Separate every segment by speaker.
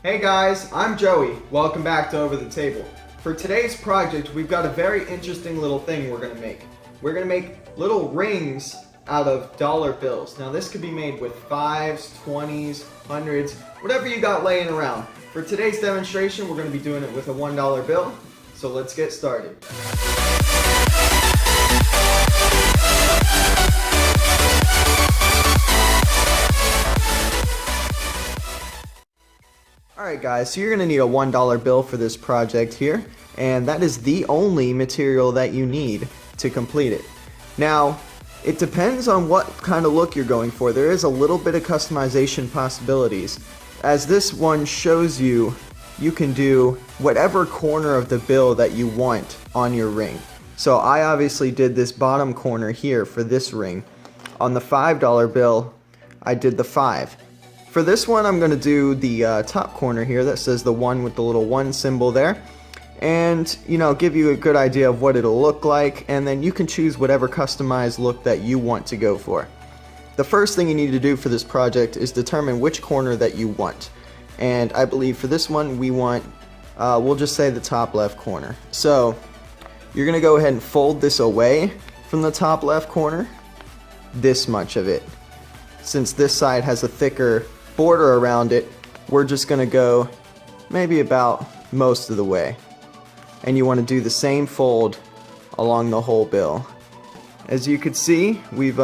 Speaker 1: Hey guys, I'm Joey. Welcome back to Over the Table. For today's project, we've got a very interesting little thing we're going to make. We're going to make little rings out of dollar bills. Now this could be made with 5s, 20s, 100s, whatever you got laying around. For today's demonstration, we're going to be doing it with a $1 bill. So let's get started. Alright guys, so you're going to need a $1 bill for this project here, and that is the only material that you need to complete it. Now, it depends on what kind of look you're going for. There is a little bit of customization possibilities. As this one shows you, you can do whatever corner of the bill that you want on your ring. So I obviously did this bottom corner here for this ring. On the $5 bill, I did the 5. For this one, I'm going to do the top corner here that says the 1 with the little 1 symbol there. And, give you a good idea of what it'll look like, and then you can choose whatever customized look that you want to go for. The first thing you need to do for this project is determine which corner that you want. And I believe for this one, we want, we'll just say the top left corner. So, you're going to go ahead and fold this away from the top left corner, this much of it. Since this side has a thicker border around it, we're just going to go maybe about most of the way. And you want to do the same fold along the whole bill. As you can see, we've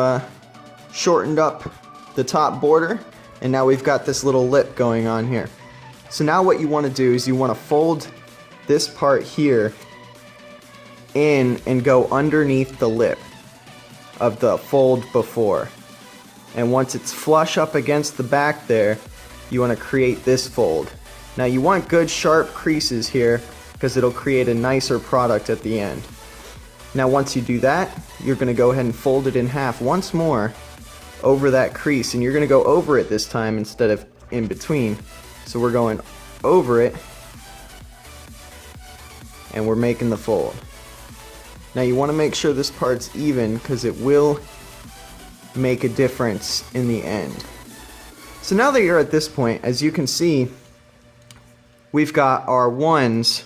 Speaker 1: shortened up the top border, and now we've got this little lip going on here. So now what you want to do is you want to fold this part here in and go underneath the lip of the fold before. And once it's flush up against the back there, you want to create this fold. Now you want good sharp creases here because it'll create a nicer product at the end. Now once you do that, you're going to go ahead and fold it in half once more over that crease, and you're going to go over it this time instead of in between. So we're going over it and we're making the fold. Now you want to make sure this part's even because it will make a difference in the end. So now that you're at this point, as you can see, we've got our 1s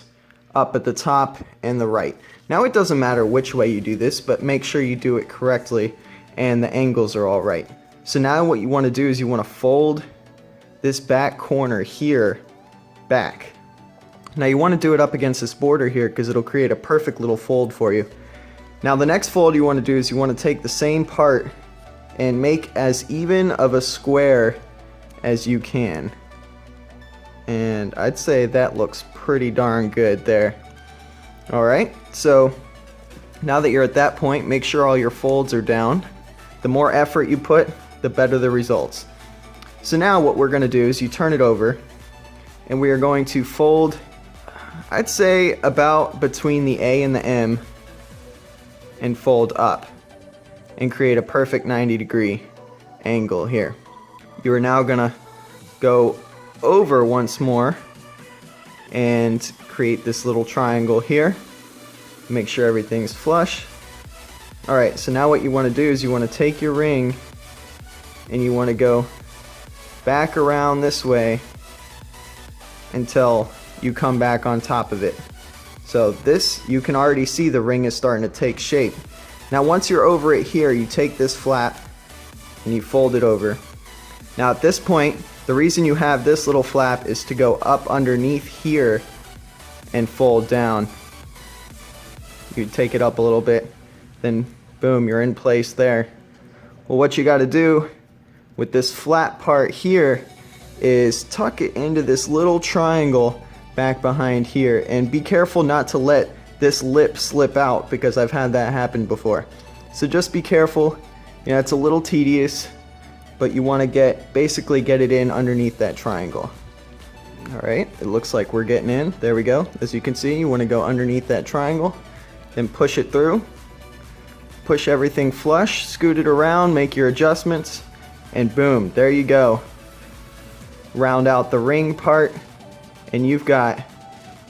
Speaker 1: up at the top and the right. Now it doesn't matter which way you do this, but make sure you do it correctly and the angles are all right. So now what you want to do is you want to fold this back corner here back. Now you want to do it up against this border here because it'll create a perfect little fold for you. Now the next fold you want to do is you want to take the same part and make as even of a square as you can. And I'd say that looks pretty darn good there. Alright, so now that you're at that point, make sure all your folds are down. The more effort you put, the better the results. So now what we're going to do is you turn it over, and we are going to fold, I'd say about between the A and the M, and fold up and create a perfect 90-degree angle here. You are now going to go over once more and create this little triangle here. Make sure everything's flush. Alright, so now what you want to do is you want to take your ring and you want to go back around this way until you come back on top of it. So this, you can already see the ring is starting to take shape. Now once you're over it here, you take this flap and you fold it over. Now at this point, the reason you have this little flap is to go up underneath here and fold down. You take it up a little bit, then boom, you're in place there. Well, what you got to do with this flat part here is tuck it into this little triangle back behind here, and be careful not to let this lip slip out because I've had that happen before. So just be careful. It's a little tedious, but you want to basically get it in underneath that triangle. Alright, it looks like we're getting in. There we go. As you can see, you want to go underneath that triangle, then push it through. Push everything flush, scoot it around, make your adjustments, and boom, there you go. Round out the ring part, and you've got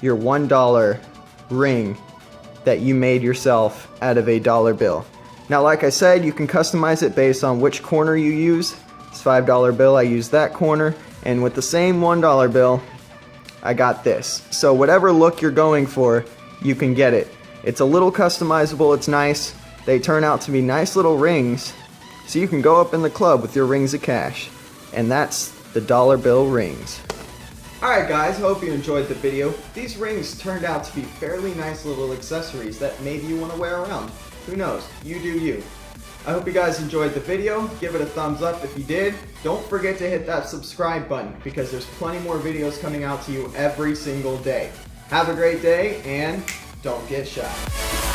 Speaker 1: your $1 ring that you made yourself out of a dollar bill. Now, like I said, you can customize it based on which corner you use. It's $5 bill, I use that corner, and with the same $1 bill, I got this. So whatever look you're going for, you can get it. It's a little customizable, it's nice. They turn out to be nice little rings, so you can go up in the club with your rings of cash. And that's the dollar bill rings. Alright guys, hope you enjoyed the video. These rings turned out to be fairly nice little accessories that maybe you want to wear around. Who knows? You do you. I hope you guys enjoyed the video. Give it a thumbs up if you did. Don't forget to hit that subscribe button because there's plenty more videos coming out to you every single day. Have a great day and don't get shy.